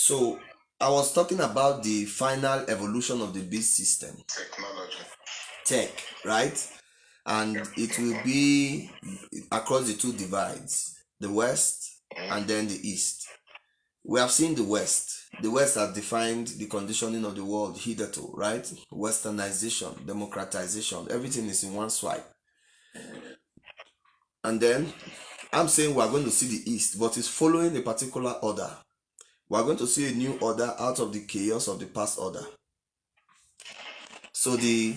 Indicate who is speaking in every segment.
Speaker 1: So I was talking about the final evolution of the beast system,
Speaker 2: Technology.
Speaker 1: tech, right?
Speaker 2: Yep.
Speaker 1: And it will be across the two divides, the West and then the East. We have seen the West. The West has defined the conditioning of the world hitherto, right? Westernization, democratization, everything is in one swipe. And then I'm saying we're going to see the East, but it's following a particular order. We're going to see a new order out of the chaos of the past order. So the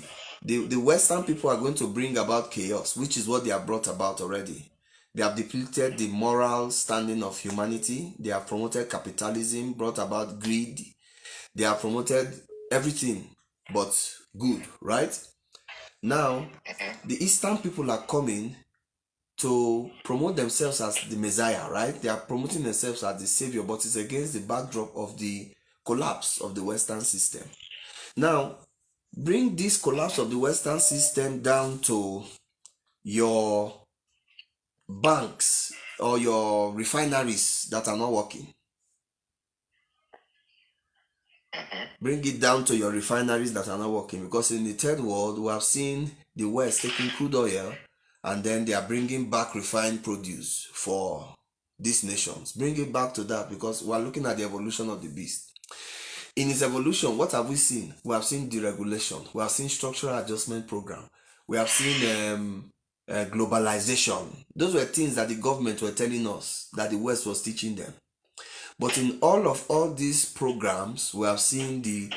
Speaker 1: Western people are going to bring about chaos, which is what they have brought about already. They have depleted the moral standing of humanity. They have promoted capitalism, brought about greed. They have promoted everything but good, right? Now, the Eastern people are coming to promote themselves as the Messiah, right? They are promoting themselves as the Savior, but it's against the backdrop of the collapse of the Western system. Now, bring this collapse of the Western system down to your banks or your refineries that are not working. Bring it down to your refineries that are not working, because in the third world we have seen the West taking crude oil and then they are bringing back refined produce for these nations. Bring it back to that, because we are looking at the evolution of the beast. In its evolution, what have we seen? We have seen deregulation. We have seen structural adjustment program. We have seen globalization. Those were things that the government were telling us that the West was teaching them. But in all these programs, we have seen the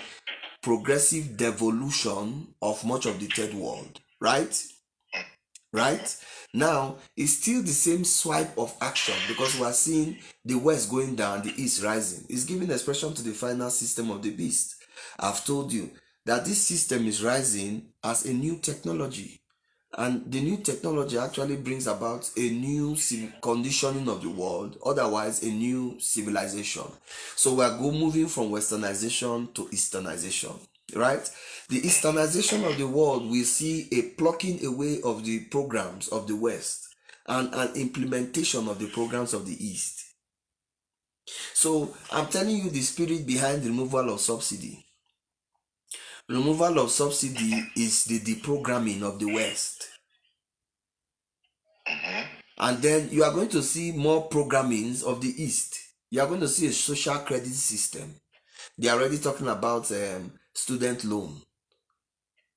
Speaker 1: progressive devolution of much of the third world, right? Right? Now, it's still the same swipe of action, because we are seeing the West going down, the East rising. It's giving expression to the final system of the beast. I've told you that this system is rising as a new technology. And the new technology actually brings about a new conditioning of the world, otherwise a new civilization. So we are moving from westernization to easternization, right? The easternization of the world will see a plucking away of the programs of the West and an implementation of the programs of the East. So I'm telling you the spirit behind the removal of subsidy. Removal of subsidy is the deprogramming of the West. And then you are going to see more programmings of the East. You are going to see a social credit system. They are already talking about student loan.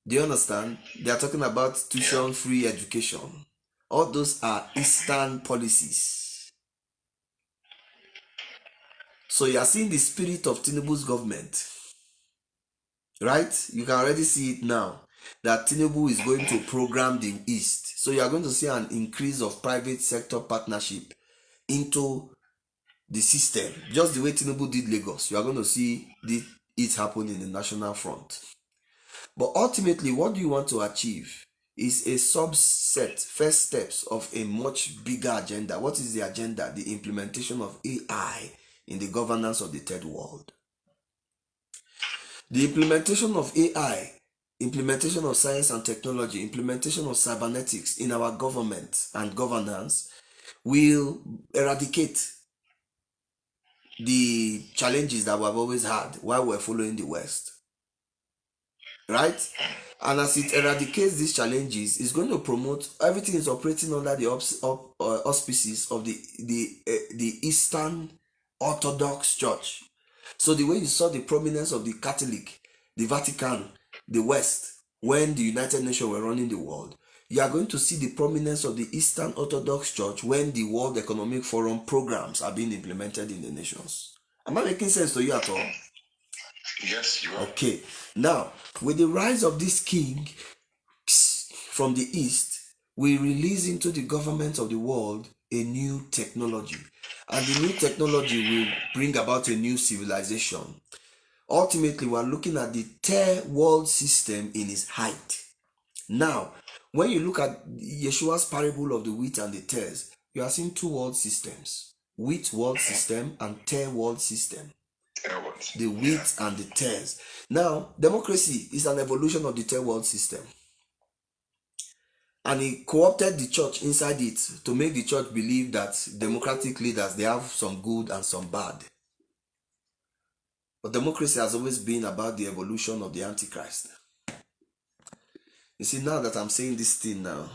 Speaker 1: Do you understand? They are talking about tuition free education. All those are Eastern policies. So you are seeing the spirit of Tinubu's government, right? You can already see it now that Tinubu is going to program the East. So you are going to see an increase of private sector partnership into the system, just the way Tinubu did Lagos. You are going to see it happen in the national front. But ultimately, what do you want to achieve is a subset, first steps of a much bigger agenda. What is the agenda? The implementation of AI in the governance of the third world. The implementation of AI, implementation of science and technology, implementation of cybernetics in our government and governance will eradicate the challenges that we have always had while we're following the West, right? And as it eradicates these challenges, it's going to promote everything is operating under the auspices of the Eastern Orthodox Church. So the way you saw the prominence of the Catholic, the Vatican, the West, when the United Nations were running the world, you are going to see the prominence of the Eastern Orthodox Church when the World Economic Forum programs are being implemented in the nations. Am I making sense to you at all?
Speaker 2: Yes, you are.
Speaker 1: Okay. Now, with the rise of this king from the East, we release into the government of the world a new technology. And the new technology will bring about a new civilization. Ultimately, we are looking at the third world system in its height. Now, when you look at Yeshua's parable of the wheat and the tares, you are seeing two world systems: wheat world system and tare world system. The wheat and the tares. Now, democracy is an evolution of the third world system. And he co-opted the church inside it to make the church believe that democratic leaders, they have some good and some bad. But democracy has always been about the evolution of the Antichrist. You see, now that I'm saying this thing now,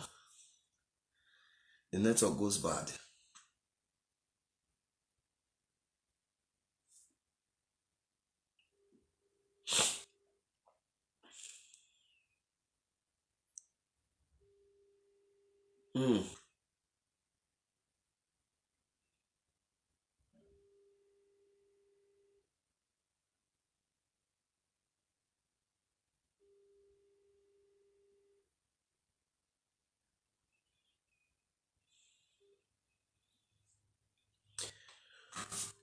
Speaker 1: the network goes bad. Mm.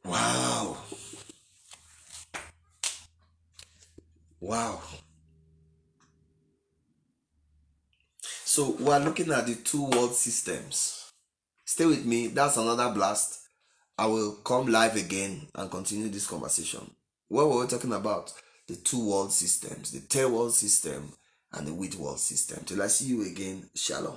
Speaker 1: Wow. Wow. So we're looking at the two world systems. Stay with me. That's another blast. I will come live again and continue this conversation. What were we talking about? The two world systems, the third world system and the with world system. Till I see you again, shalom.